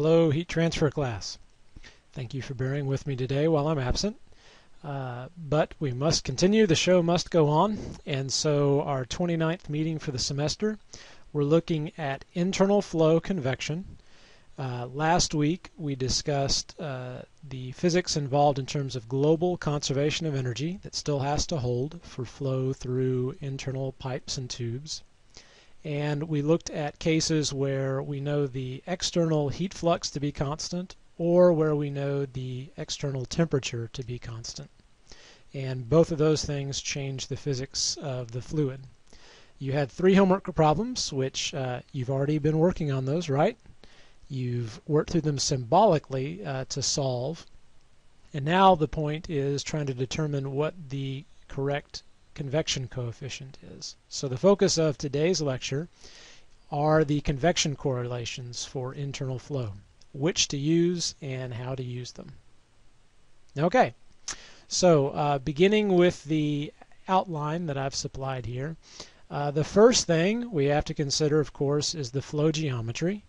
Hello, heat transfer class. Thank you for bearing with me today while I'm absent. But we must continue, the show must go on, and so our 29th meeting for the semester, we're looking at internal flow convection. Last week we discussed the physics involved in terms of global conservation of energy that still has to hold for flow through internal pipes and tubes. And we looked at cases where we know the external heat flux to be constant or where we know the external temperature to be constant. And both of those things change the physics of the fluid. You had 3 homework problems, which you've already been working on those, right? You've worked through them symbolically to solve. And now the point is trying to determine what the correct convection coefficient is. So the focus of today's lecture are the convection correlations for internal flow, which to use and how to use them. Okay, so beginning with the outline that I've supplied here, the first thing we have to consider, of course, is the flow geometry.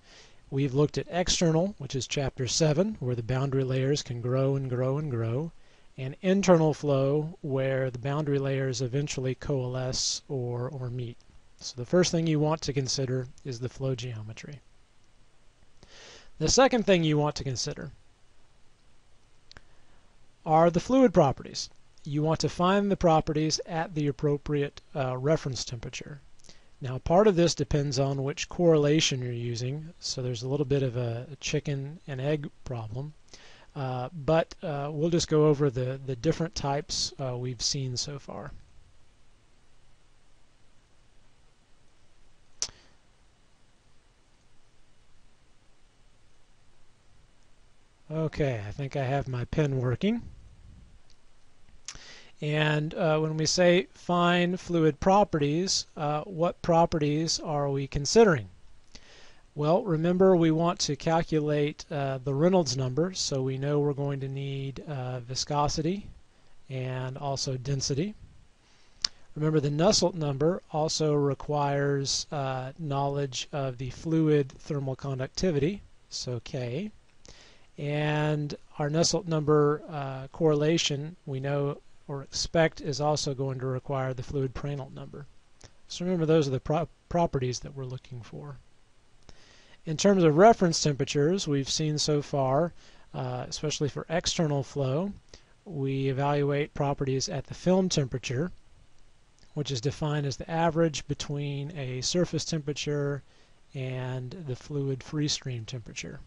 We've looked at external, which is chapter 7, where the boundary layers can grow and grow and grow, and internal flow, where the boundary layers eventually coalesce or meet. So the first thing you want to consider is the flow geometry. The second thing you want to consider are the fluid properties. You want to find the properties at the appropriate reference temperature. Now, part of this depends on which correlation you're using, so there's a little bit of a chicken and egg problem. But we'll just go over the different types we've seen so far. Okay, I think I have my pen working. And when we say find fluid properties, what properties are we considering? Well, remember we want to calculate the Reynolds number, so we know we're going to need viscosity and also density. Remember the Nusselt number also requires knowledge of the fluid thermal conductivity, so K. And our Nusselt number correlation we know or expect is also going to require the fluid Prandtl number. So remember those are the properties that we're looking for. In terms of reference temperatures, we've seen so far, especially for external flow, we evaluate properties at the film temperature, which is defined as the average between a surface temperature and the fluid free stream temperature.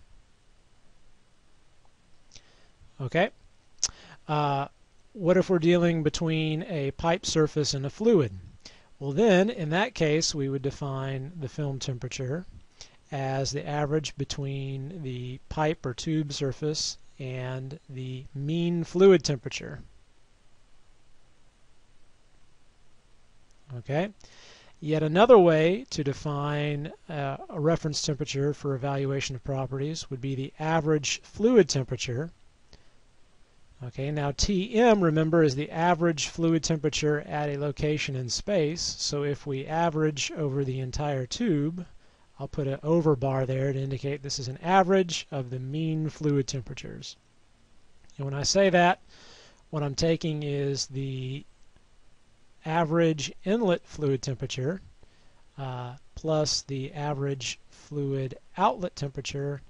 Okay. What if we're dealing between a pipe surface and a fluid? Well then, in that case, we would define the film temperature as the average between the pipe or tube surface and the mean fluid temperature. Okay. Yet another way to define a reference temperature for evaluation of properties would be the average fluid temperature. Okay, now Tm, remember, is the average fluid temperature at a location in space. So if we average over the entire tube, I'll put an over bar there to indicate this is an average of the mean fluid temperatures. And when I say that, what I'm taking is the average inlet fluid temperature plus the average fluid outlet temperature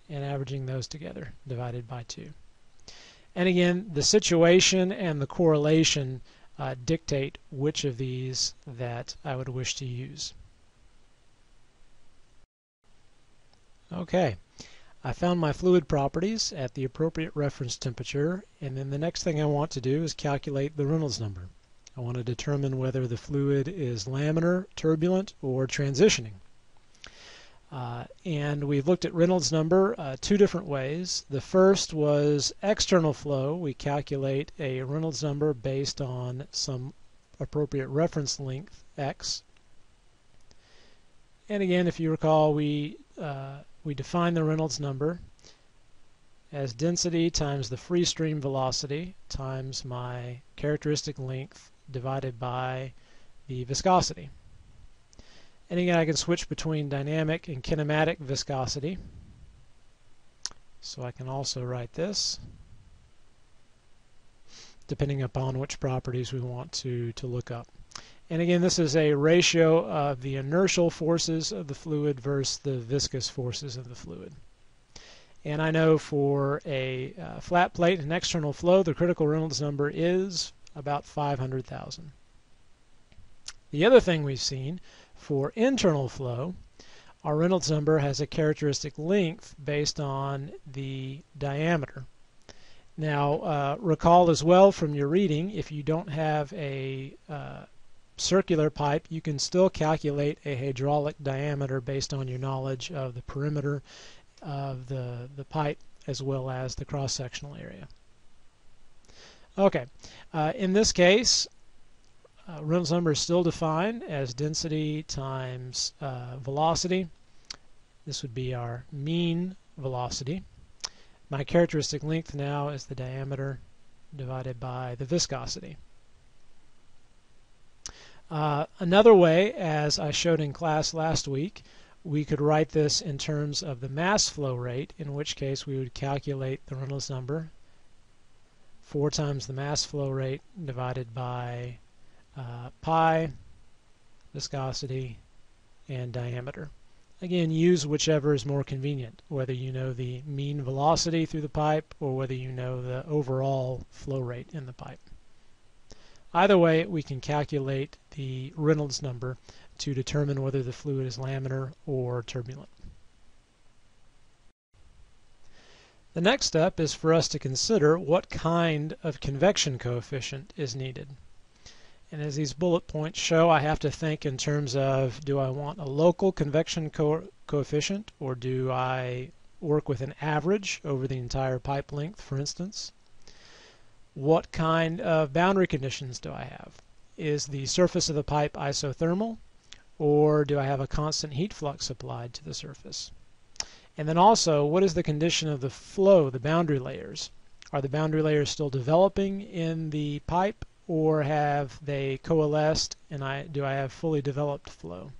and averaging those together, divided by 2. And again, the situation and the correlation dictate which of these that I would wish to use. Okay, I found my fluid properties at the appropriate reference temperature, and then the next thing I want to do is calculate the Reynolds number. I want to determine whether the fluid is laminar, turbulent, or transitioning. And we've looked at Reynolds number 2 different ways. The first was external flow. We calculate a Reynolds number based on some appropriate reference length, x. And again, if you recall, we define the Reynolds number as density times the free stream velocity times my characteristic length divided by the viscosity. And again, I can switch between dynamic and kinematic viscosity. So I can also write this, depending upon which properties we want to look up. And again, this is a ratio of the inertial forces of the fluid versus the viscous forces of the fluid. And I know for a flat plate and external flow, the critical Reynolds number is about 500,000. The other thing we've seen, for internal flow, our Reynolds number has a characteristic length based on the diameter. Now, recall as well from your reading, if you don't have a circular pipe, you can still calculate a hydraulic diameter based on your knowledge of the perimeter of the pipe as well as the cross-sectional area. Okay, in this case, Reynolds number is still defined as density times velocity. This would be our mean velocity. My characteristic length now is the diameter divided by the viscosity. Another way, as I showed in class last week, we could write this in terms of the mass flow rate, in which case we would calculate the Reynolds number 4 times the mass flow rate divided by pi, viscosity, and diameter. Again, use whichever is more convenient, whether you know the mean velocity through the pipe or whether you know the overall flow rate in the pipe. Either way, we can calculate the Reynolds number to determine whether the fluid is laminar or turbulent. The next step is for us to consider what kind of convection coefficient is needed. And as these bullet points show, I have to think in terms of, do I want a local convection coefficient, or do I work with an average over the entire pipe length, for instance? What kind of boundary conditions do I have? Is the surface of the pipe isothermal, or do I have a constant heat flux applied to the surface? And then also, what is the condition of the flow, the boundary layers? Are the boundary layers still developing in the pipe, or have they coalesced, and do I have fully developed flow?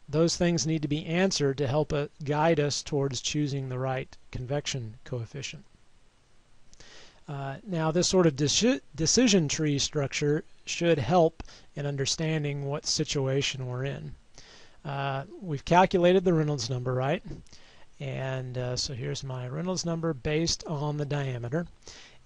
Those things need to be answered to help guide us towards choosing the right convection coefficient. Now, this sort of decision tree structure should help in understanding what situation we're in. We've calculated the Reynolds number, right? And so here's my Reynolds number based on the diameter.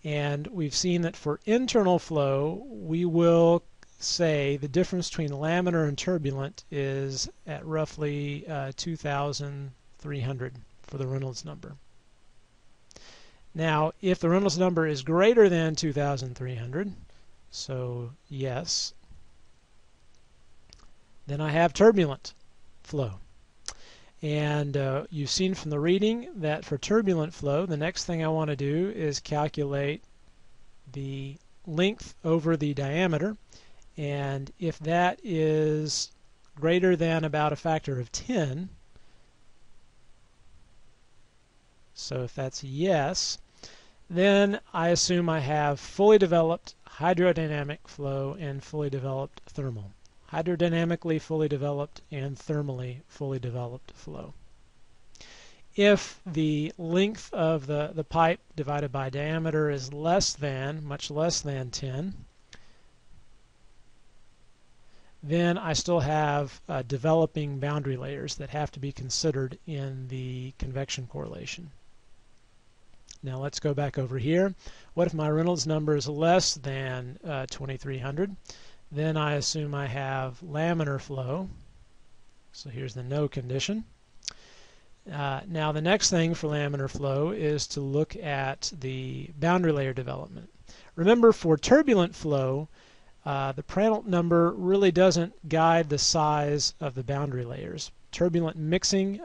And we've seen that for internal flow, we will say the difference between laminar and turbulent is at roughly 2,300 for the Reynolds number. Now, if the Reynolds number is greater than 2,300, so yes, then I have turbulent flow. And you've seen from the reading that for turbulent flow, the next thing I want to do is calculate the length over the diameter. And if that is greater than about a factor of 10, so if that's yes, then I assume I have fully developed hydrodynamic flow and fully developed thermal. Hydrodynamically fully developed and thermally fully developed flow. If the length of the pipe divided by diameter is less than, much less than 10, then I still have developing boundary layers that have to be considered in the convection correlation. Now let's go back over here. What if my Reynolds number is less than 2,300? Then I assume I have laminar flow. So here's the no condition. Now the next thing for laminar flow is to look at the boundary layer development. Remember, for turbulent flow, the Prandtl number really doesn't guide the size of the boundary layers. Turbulent mixing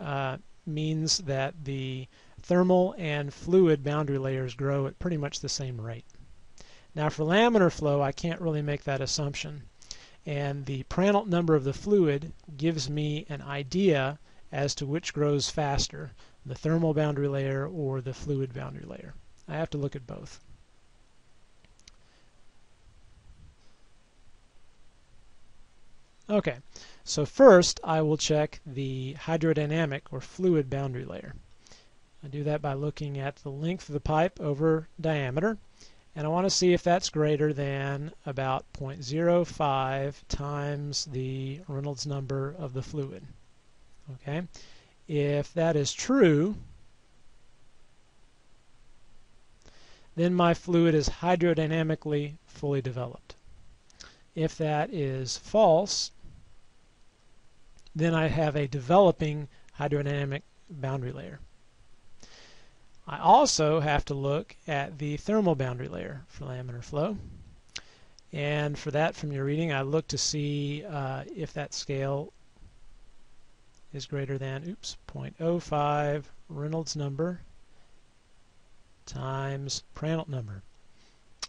means that the thermal and fluid boundary layers grow at pretty much the same rate. Now for laminar flow, I can't really make that assumption. And the Prandtl number of the fluid gives me an idea as to which grows faster, the thermal boundary layer or the fluid boundary layer. I have to look at both. Okay, so first I will check the hydrodynamic or fluid boundary layer. I do that by looking at the length of the pipe over diameter, and I want to see if that's greater than about 0.05 times the Reynolds number of the fluid. Okay? If that is true, then my fluid is hydrodynamically fully developed. If that is false, then I have a developing hydrodynamic boundary layer. I also have to look at the thermal boundary layer for laminar flow. And for that, from your reading, I look to see if that scale is greater than 0.05 Reynolds number times Prandtl number.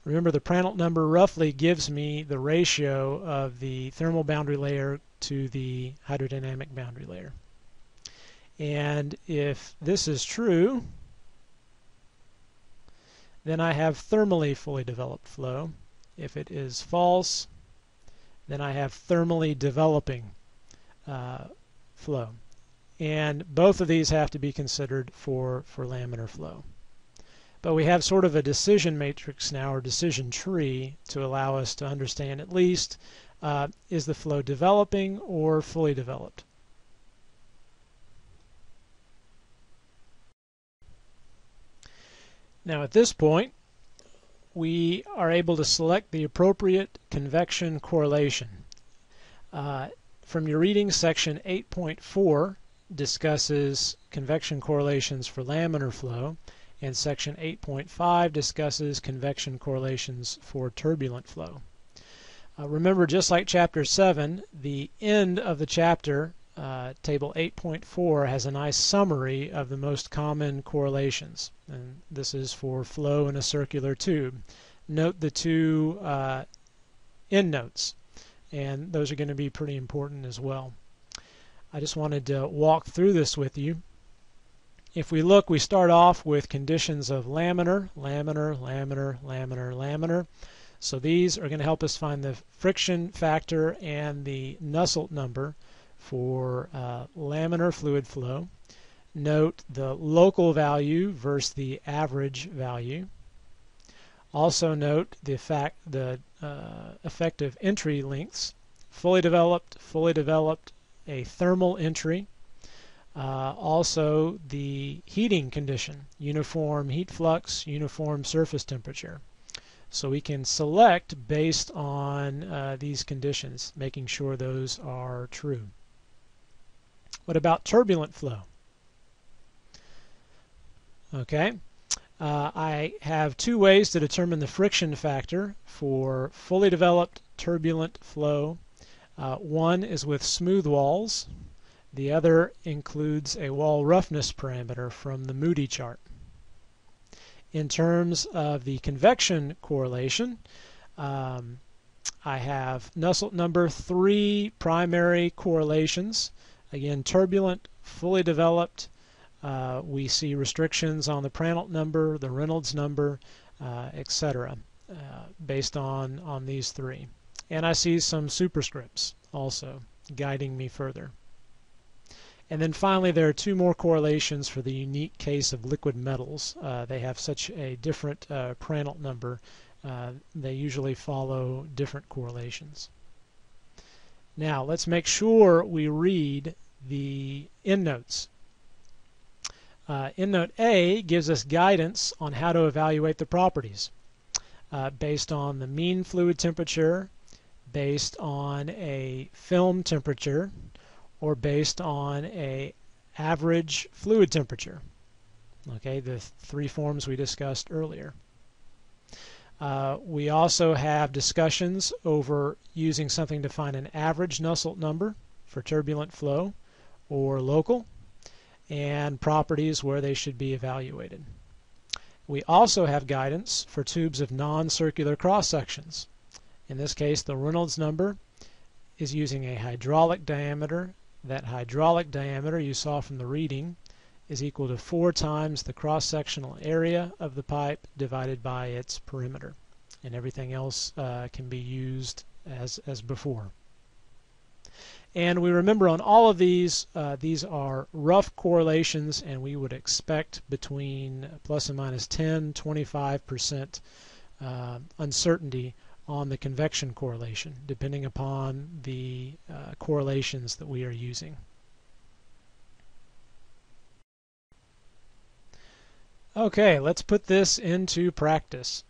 Remember, the Prandtl number roughly gives me the ratio of the thermal boundary layer to the hydrodynamic boundary layer. And if this is true, then I have thermally fully developed flow. If it is false, then I have thermally developing flow. And both of these have to be considered for laminar flow. But we have sort of a decision matrix now, or decision tree, to allow us to understand at least is the flow developing or fully developed. Now at this point, we are able to select the appropriate convection correlation. From your reading, section 8.4 discusses convection correlations for laminar flow, and section 8.5 discusses convection correlations for turbulent flow. Remember, just like chapter 7, the end of the chapter, table 8.4, has a nice summary of the most common correlations. And this is for flow in a circular tube. Note the two endnotes, and those are going to be pretty important as well. I just wanted to walk through this with you. If we look, we start off with conditions of laminar, laminar, laminar, laminar, laminar. So these are going to help us find the friction factor and the Nusselt number for laminar fluid flow. Note the local value versus the average value. Also note the effective entry lengths, fully developed, a thermal entry. Also the heating condition, uniform heat flux, uniform surface temperature. So we can select based on these conditions, making sure those are true. What about turbulent flow? Okay, I have two ways to determine the friction factor for fully developed turbulent flow. One is with smooth walls. The other includes a wall roughness parameter from the Moody chart. In terms of the convection correlation, I have Nusselt number 3 primary correlations. Again, turbulent, fully developed. We see restrictions on the Prandtl number, the Reynolds number, etc., based on these three. And I see some superscripts also guiding me further. And then finally, there are two more correlations for the unique case of liquid metals. They have such a different Prandtl number. They usually follow different correlations. Now, let's make sure we read the endnotes. Endnote A gives us guidance on how to evaluate the properties based on the mean fluid temperature, based on a film temperature, or based on an average fluid temperature. Okay, the three forms we discussed earlier. We also have discussions over using something to find an average Nusselt number for turbulent flow or local, and properties where they should be evaluated. We also have guidance for tubes of non-circular cross-sections. In this case, the Reynolds number is using a hydraulic diameter. That hydraulic diameter you saw from the reading is equal to 4 times the cross-sectional area of the pipe divided by its perimeter. And everything else can be used as before. And we remember on all of these are rough correlations, and we would expect between plus and minus 10, 25% uncertainty on the convection correlation, depending upon the correlations that we are using. Okay, let's put this into practice.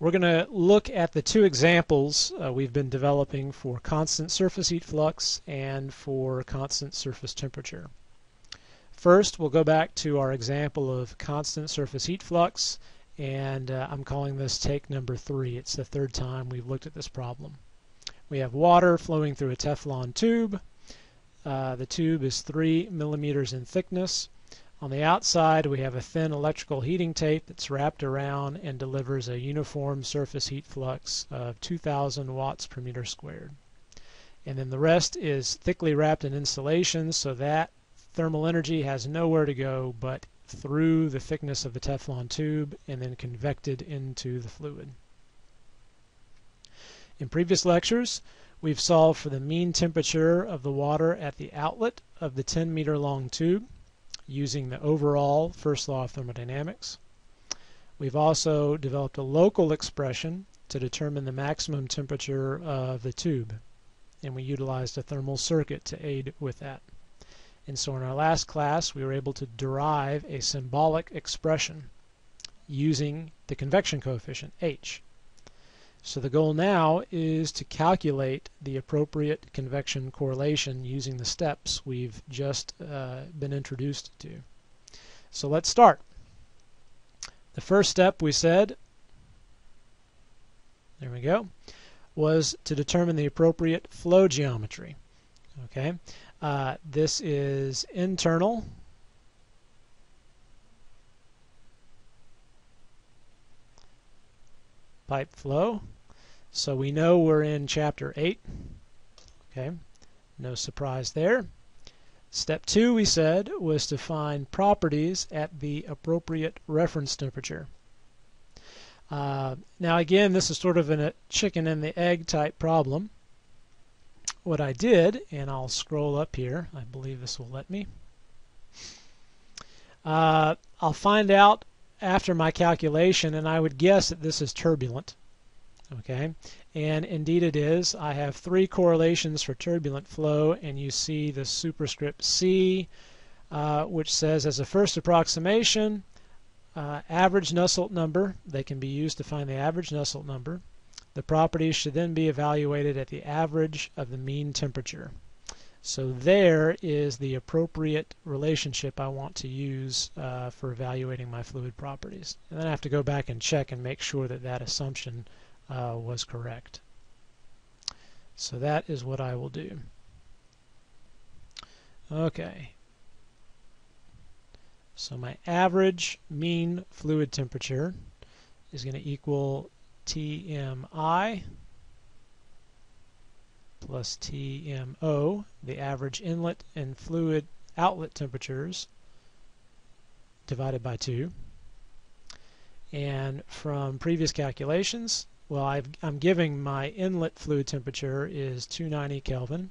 We're going to look at the two examples we've been developing for constant surface heat flux and for constant surface temperature. First, we'll go back to our example of constant surface heat flux, and I'm calling this take number 3. It's the third time we've looked at this problem. We have water flowing through a Teflon tube. The tube is 3 millimeters in thickness. On the outside, we have a thin electrical heating tape that's wrapped around and delivers a uniform surface heat flux of 2,000 watts per meter squared. And then the rest is thickly wrapped in insulation, so that thermal energy has nowhere to go but through the thickness of the Teflon tube and then convected into the fluid. In previous lectures, we've solved for the mean temperature of the water at the outlet of the 10-meter long tube using the overall first law of thermodynamics. We've also developed a local expression to determine the maximum temperature of the tube, and we utilized a thermal circuit to aid with that. And so in our last class, we were able to derive a symbolic expression using the convection coefficient, H. So the goal now is to calculate the appropriate convection correlation using the steps we've just been introduced to. So let's start. The first step we said, there we go, was to determine the appropriate flow geometry. Okay, this is internal pipe flow. So we know we're in Chapter 8. Okay, no surprise there. Step 2, we said, was to find properties at the appropriate reference temperature. Now again, this is sort of a chicken and the egg type problem. What I did, and I'll scroll up here, I believe this will let me. I'll find out after my calculation, and I would guess that this is turbulent. Okay, and indeed it is. I have 3 correlations for turbulent flow, and you see the superscript C, which says as a first approximation, average Nusselt number. They can be used to find the average Nusselt number. The properties should then be evaluated at the average of the mean temperature. So there is the appropriate relationship I want to use for evaluating my fluid properties. And then I have to go back and check and make sure that that assumption was correct. So that is what I will do. Okay. So my average mean fluid temperature is going to equal TMI plus TMO, the average inlet and fluid outlet temperatures, divided by 2. And from previous calculations, well, I'm giving my inlet fluid temperature is 290 Kelvin,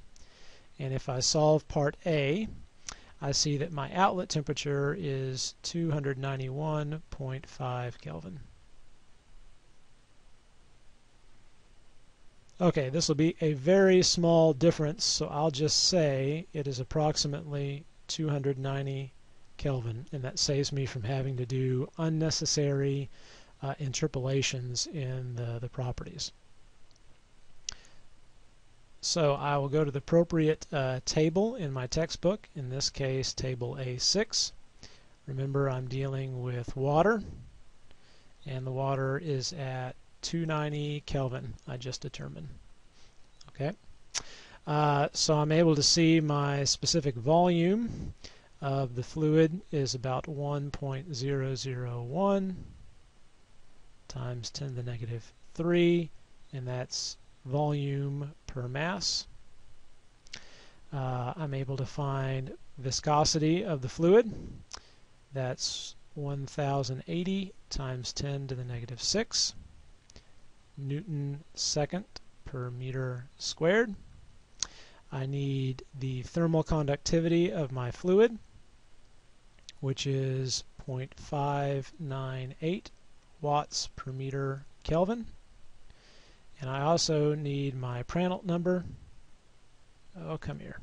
and if I solve part A, I see that my outlet temperature is 291.5 Kelvin. Okay, this will be a very small difference, so I'll just say it is approximately 290 Kelvin, and that saves me from having to do unnecessary interpolations in the properties. So I will go to the appropriate table in my textbook, in this case table A6. Remember, I'm dealing with water, and the water is at 290 Kelvin, I just determined. Okay, so I'm able to see my specific volume of the fluid is about 1.001 times 10 to the negative 3, and that's volume per mass. I'm able to find viscosity of the fluid. That's 1080 times 10 to the negative 6 Newton second per meter squared. I need the thermal conductivity of my fluid, which is 0.598 watts per meter Kelvin. And I also need my Prandtl number. Oh, come here.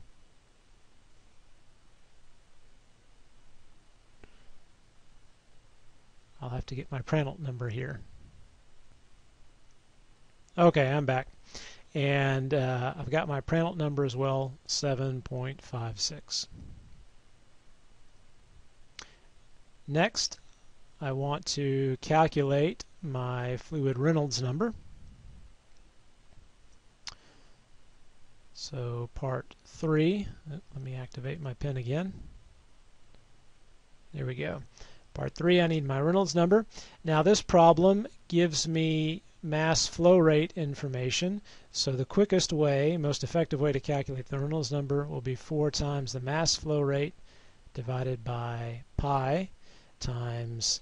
I'll have to get my Prandtl number here. Okay, I'm back. And I've got my Prandtl number as well, 7.56. Next, I want to calculate my fluid Reynolds number. So part 3, let me activate my pen again. There we go. Part 3, I need my Reynolds number. Now this problem gives me mass flow rate information. So the quickest way, most effective way to calculate the Reynolds number will be 4 times the mass flow rate divided by pi times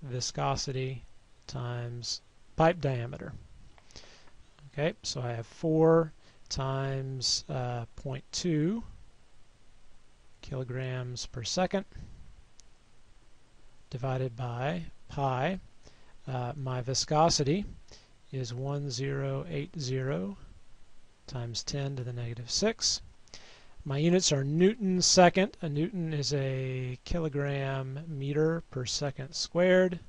viscosity times pipe diameter. Okay, so I have 4 times 0.2 kilograms per second divided by pi. My viscosity is 1080 times 10 to the negative 6. My units are Newton second. A Newton is a kilogram meter per second squared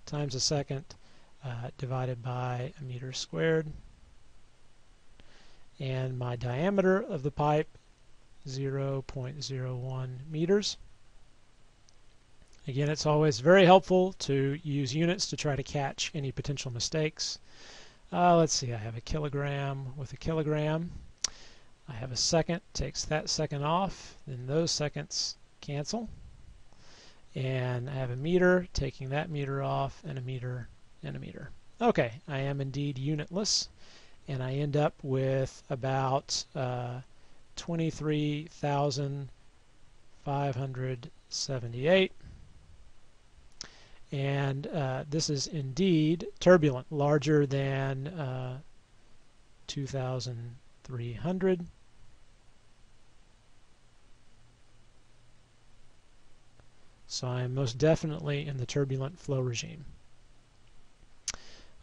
times a second divided by a meter squared. And my diameter of the pipe, 0.01 meters. Again, it's always very helpful to use units to try to catch any potential mistakes. Let's see, I have a kilogram with a kilogram. I have a second, takes that second off, then those seconds cancel. And I have a meter, taking that meter off, and a meter, and a meter. Okay, I am indeed unitless, and I end up with about 23,578. And this is indeed turbulent, larger than 2,300. So I am most definitely in the turbulent flow regime.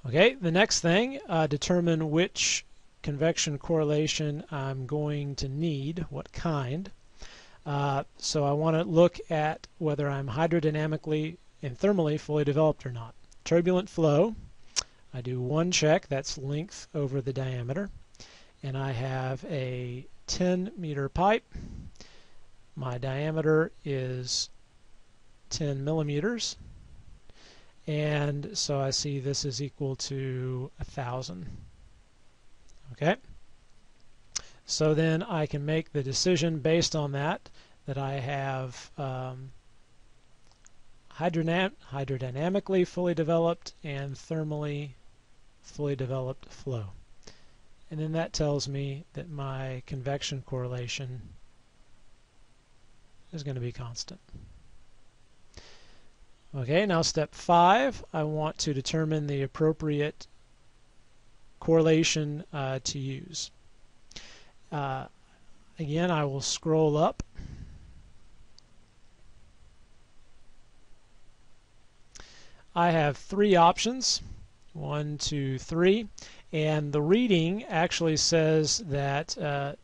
Okay, the next thing, determine which convection correlation I'm going to need, what kind. So I want to look at whether I'm hydrodynamically and thermally fully developed or not. Turbulent flow, I do one check, that's length over the diameter, and I have a 10-meter pipe. My diameter is 10 millimeters, and so I see this is equal to 1,000. Okay, so then I can make the decision based on that I have hydrodynamically fully developed and thermally fully developed flow. And then that tells me that my convection correlation is going to be constant. Okay, now step 5, I want to determine the appropriate correlation to use. Again, I will scroll up. I have 3 options, 1, 2, 3, and the reading actually says that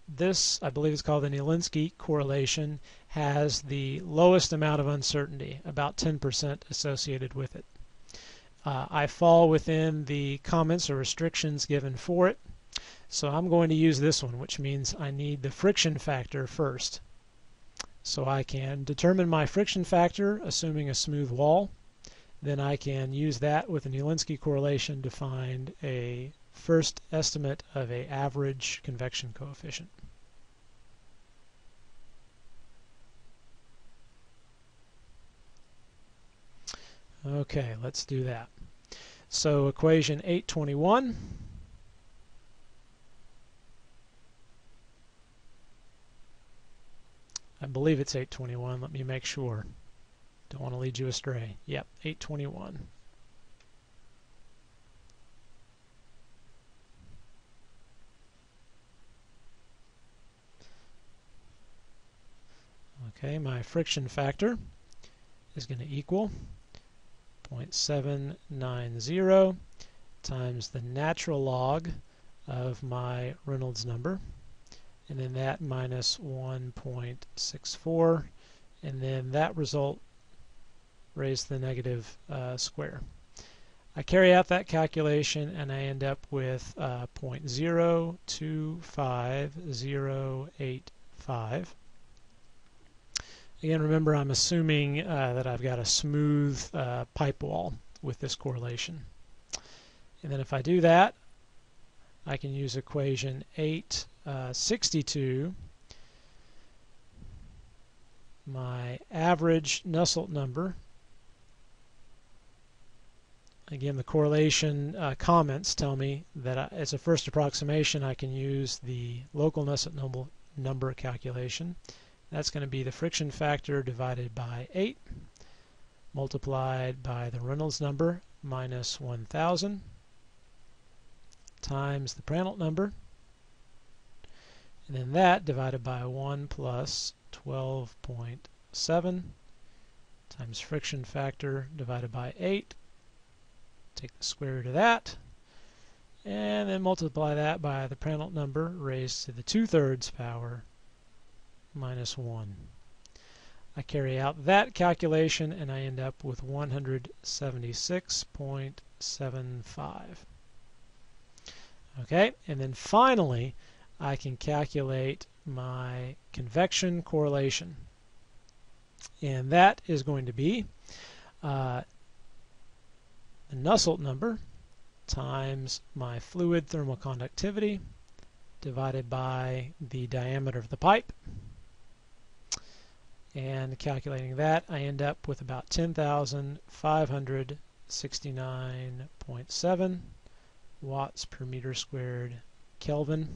this, I believe it's called the Nilinsky correlation, has the lowest amount of uncertainty, about 10% associated with it. I fall within the comments or restrictions given for it, so I'm going to use this one, which means I need the friction factor first. So I can determine my friction factor, assuming a smooth wall. Then I can use that with a Nilinsky correlation to find a first estimate of an average convection coefficient. Okay, let's do that. So equation 821. I believe it's 821. Let me make sure. Don't want to lead you astray. Yep, 821. Okay, my friction factor is going to equal 0.790 times the natural log of my Reynolds number, and then that minus 1.64, and then that result raised to the negative square. I carry out that calculation and I end up with 0.025085. Again, remember I'm assuming that I've got a smooth pipe wall with this correlation. And then if I do that, I can use equation 862. My average Nusselt number, again the correlation comments tell me that as a first approximation I can use the local Nusselt number calculation. That's going to be the friction factor divided by 8 multiplied by the Reynolds number minus 1000 times the Prandtl number, and then that divided by 1 plus 12.7 times friction factor divided by 8. Take the square root of that, and then multiply that by the Prandtl number raised to the 2/3 power minus 1. I carry out that calculation and I end up with 176.75. Okay, and then finally I can calculate my convection correlation, and that is going to be the Nusselt number times my fluid thermal conductivity divided by the diameter of the pipe. And calculating that, I end up with about 10,569.7 watts per meter squared Kelvin.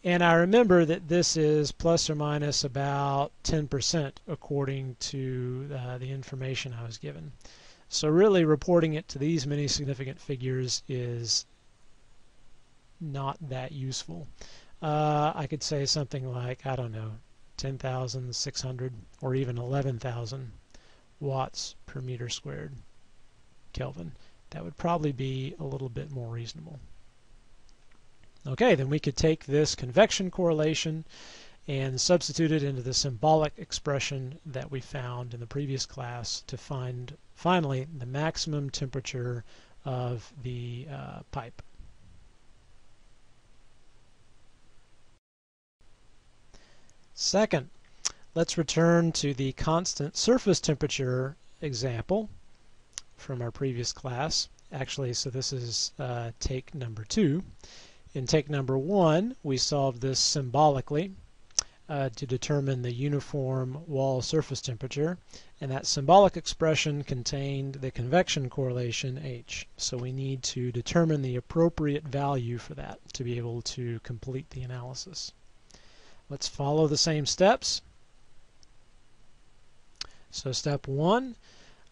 And I remember that this is plus or minus about 10% according to the information I was given. So really reporting it to these many significant figures is not that useful. I could say something like, I don't know, 10,600 or even 11,000 watts per meter squared Kelvin. That would probably be a little bit more reasonable. Okay, then we could take this convection correlation and substitute it into the symbolic expression that we found in the previous class to find finally the maximum temperature of the pipe. Second, let's return to the constant surface temperature example from our previous class. Actually, so this is take number 2. In take number 1, we solved this symbolically to determine the uniform wall surface temperature, and that symbolic expression contained the convection correlation H. So we need to determine the appropriate value for that to be able to complete the analysis. Let's follow the same steps. So step 1,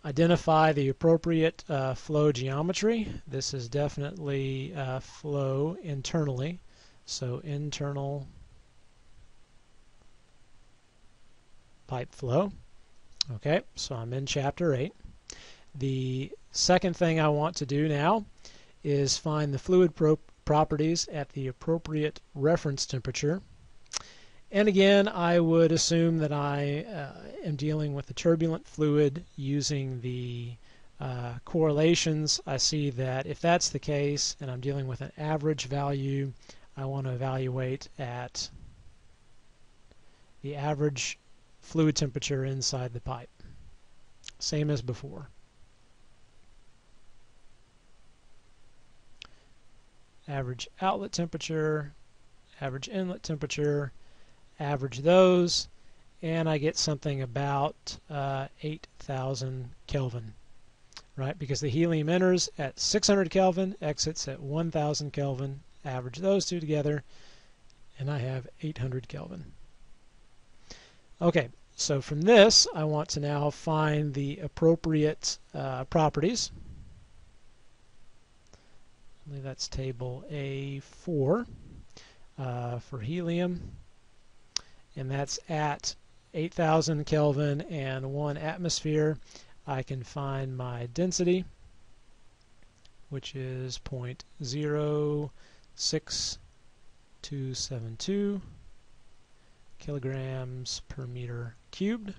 identify the appropriate flow geometry. This is definitely flow internally. So internal pipe flow. Okay, so I'm in chapter 8. The second thing I want to do now is find the fluid properties at the appropriate reference temperature. And again, I would assume that I am dealing with a turbulent fluid using the correlations. I see that if that's the case and I'm dealing with an average value, I want to evaluate at the average fluid temperature inside the pipe. Same as before. Average outlet temperature, average inlet temperature, average those, and I get something about 8,000 Kelvin, right? Because the helium enters at 600 Kelvin, exits at 1,000 Kelvin, average those two together, and I have 800 Kelvin. Okay, so from this, I want to now find the appropriate properties. I believe that's table A4 for helium. And that's at 8,000 Kelvin and 1 atmosphere, I can find my density, which is 0.06272 kilograms per meter cubed.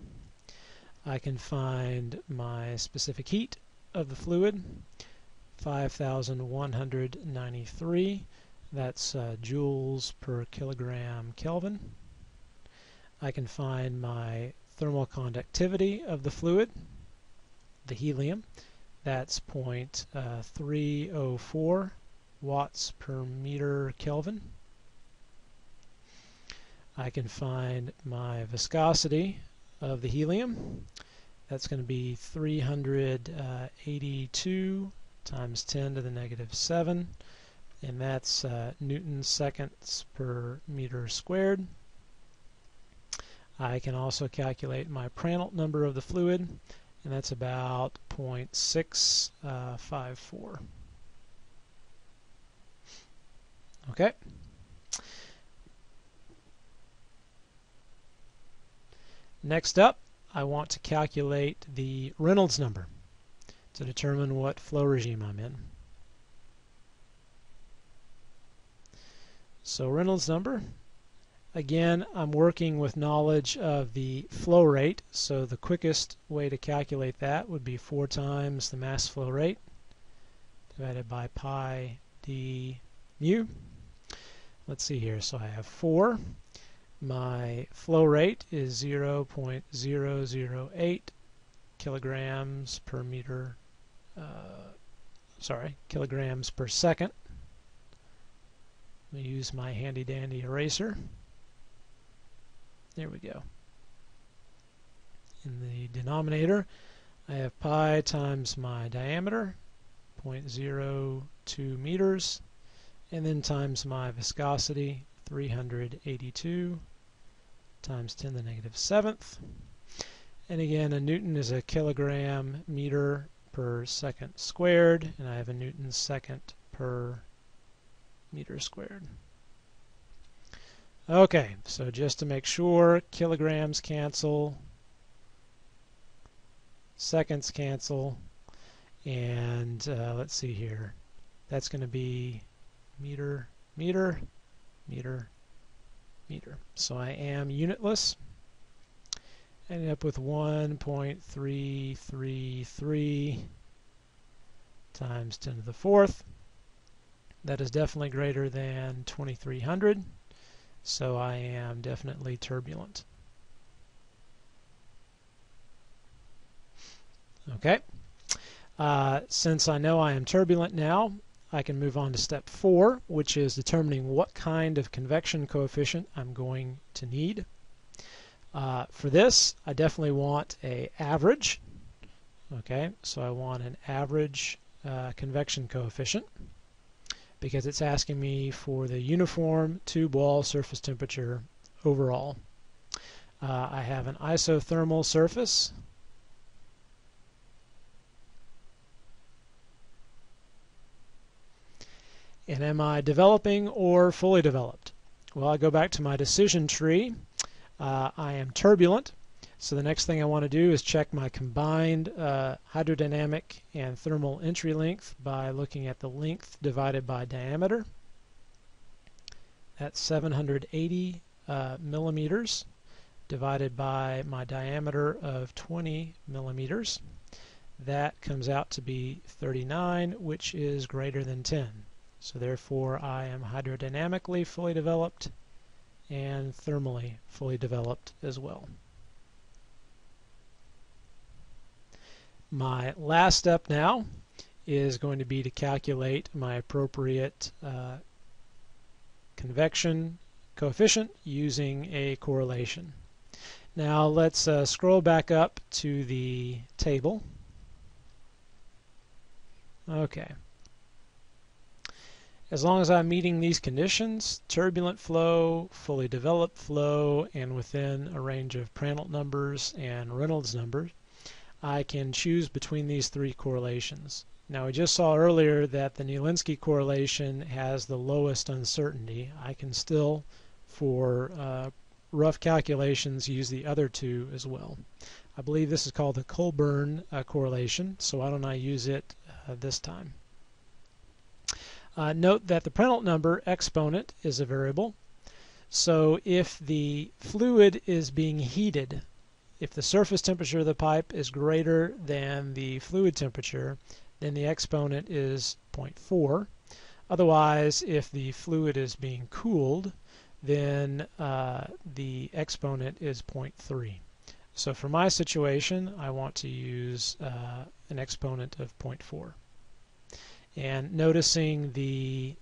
I can find my specific heat of the fluid, 5,193. That's joules per kilogram Kelvin. I can find my thermal conductivity of the fluid, the helium. That's 0.304 watts per meter Kelvin. I can find my viscosity of the helium. That's going to be 382 times 10 to the negative 7, and that's Newton seconds per meter squared. I can also calculate my Prandtl number of the fluid, and that's about 0.654. Okay. Next up, I want to calculate the Reynolds number to determine what flow regime I'm in. So Reynolds number, again, I'm working with knowledge of the flow rate, so the quickest way to calculate that would be 4 times the mass flow rate divided by pi d mu. Let's see here, so I have 4. My flow rate is 0.008 kilograms per meter, kilograms per second. Let me use my handy-dandy eraser. There we go. In the denominator, I have pi times my diameter, 0.02 meters, and then times my viscosity, 382 times 10 to the negative 7th. And again, a Newton is a kilogram meter per second squared, and I have a Newton second per meter squared. Okay, so just to make sure, kilograms cancel, seconds cancel, and let's see here. That's going to be meter, meter, meter, meter. So I am unitless. Ending up with 1.333 times 10 to the 4th. That is definitely greater than 2300. So I am definitely turbulent. Okay. Since I know I am turbulent now, I can move on to step 4, which is determining what kind of convection coefficient I'm going to need. For this, I definitely want an average. Okay, so I want an average convection coefficient because it's asking me for the uniform tube wall surface temperature overall. I have an isothermal surface. And am I developing or fully developed? Well, I go back to my decision tree. I am turbulent, so the next thing I want to do is check my combined hydrodynamic and thermal entry length by looking at the length divided by diameter. That's 780 millimeters divided by my diameter of 20 millimeters. That comes out to be 39, which is greater than 10. So therefore, I am hydrodynamically fully developed and thermally fully developed as well. My last step now is going to be to calculate my appropriate convection coefficient using a correlation. Now let's scroll back up to the table. Okay. As long as I'm meeting these conditions, turbulent flow, fully developed flow, and within a range of Prandtl numbers and Reynolds numbers, I can choose between these 3 correlations. Now we just saw earlier that the Nielinski correlation has the lowest uncertainty. I can still, for rough calculations use the other two as well. I believe this is called the Colburn correlation, so why don't I use it this time. Note that the Prandtl number exponent is a variable. So if the fluid is being heated, if the surface temperature of the pipe is greater than the fluid temperature, then the exponent is 0.4. Otherwise, if the fluid is being cooled, then the exponent is 0.3. So for my situation, I want to use an exponent of 0.4. And noticing the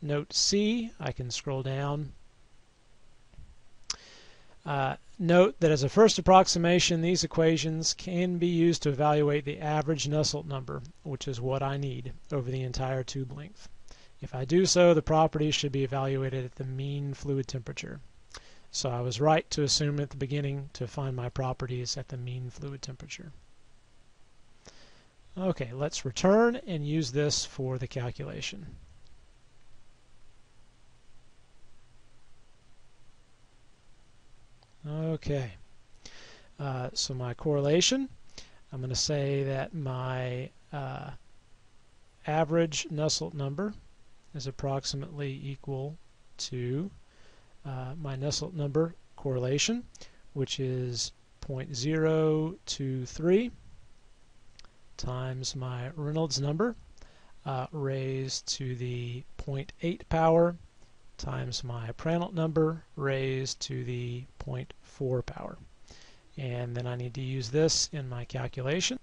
note C, I can scroll down. Note that as a first approximation, these equations can be used to evaluate the average Nusselt number, which is what I need over the entire tube length. If I do so, the properties should be evaluated at the mean fluid temperature. So I was right to assume at the beginning to find my properties at the mean fluid temperature. Okay, let's return and use this for the calculation. Okay, so my correlation, I'm going to say that my average Nusselt number is approximately equal to my Nusselt number correlation, which is 0.023 times my Reynolds number raised to the 0.8 power times my Prandtl number raised to the 0.4 power. And then I need to use this in my calculation.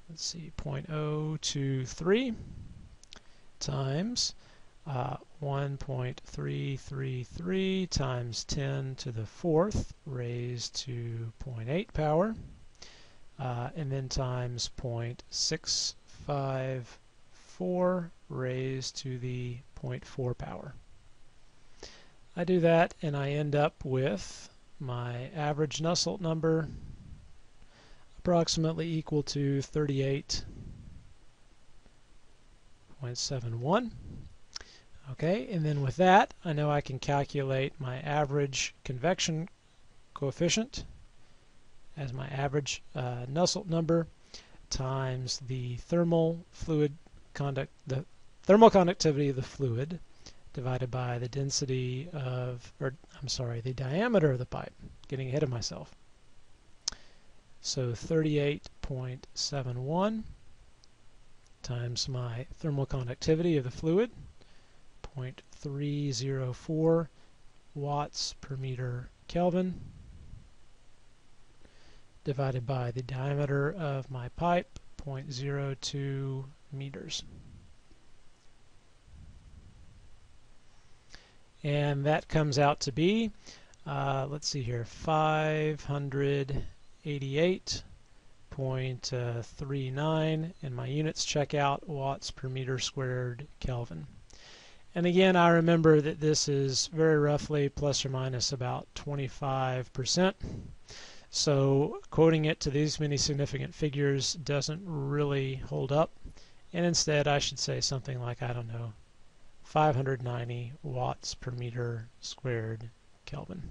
Let's see, 0.023 times 1.333 times 10 to the 4th raised to 0.8 power, and then times 0.654 raised to the 0.4 power. I do that and I end up with my average Nusselt number approximately equal to 38.71. Okay, and then with that, I know I can calculate my average convection coefficient as my average Nusselt number times the thermal conductivity of the fluid divided by the density of, the diameter of the pipe. Getting ahead of myself. So 38.71 times my thermal conductivity of the fluid, 0.304 watts per meter Kelvin, divided by the diameter of my pipe, 0.02 meters. And that comes out to be, let's see here, 588.39, and my units check out watts per meter squared Kelvin. And again, I remember that this is very roughly plus or minus about 25%. So quoting it to these many significant figures doesn't really hold up. And instead, I should say something like, I don't know, 590 watts per meter squared Kelvin.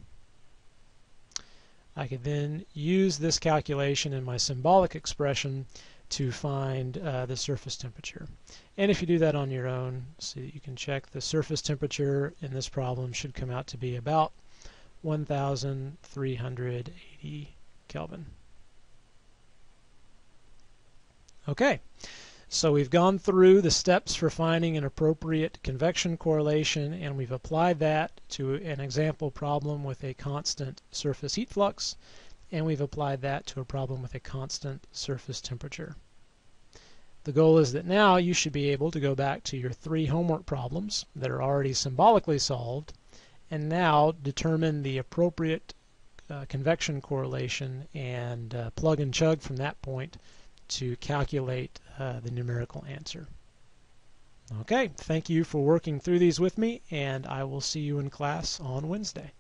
I could then use this calculation in my symbolic expression to find the surface temperature. And if you do that on your own, so that you can check, the surface temperature in this problem should come out to be about 1,380 Kelvin. Okay, so we've gone through the steps for finding an appropriate convection correlation, and we've applied that to an example problem with a constant surface heat flux, and we've applied that to a problem with a constant surface temperature. The goal is that now you should be able to go back to your 3 homework problems that are already symbolically solved, and now determine the appropriate convection correlation and plug and chug from that point to calculate the numerical answer. Okay, thank you for working through these with me, and I will see you in class on Wednesday.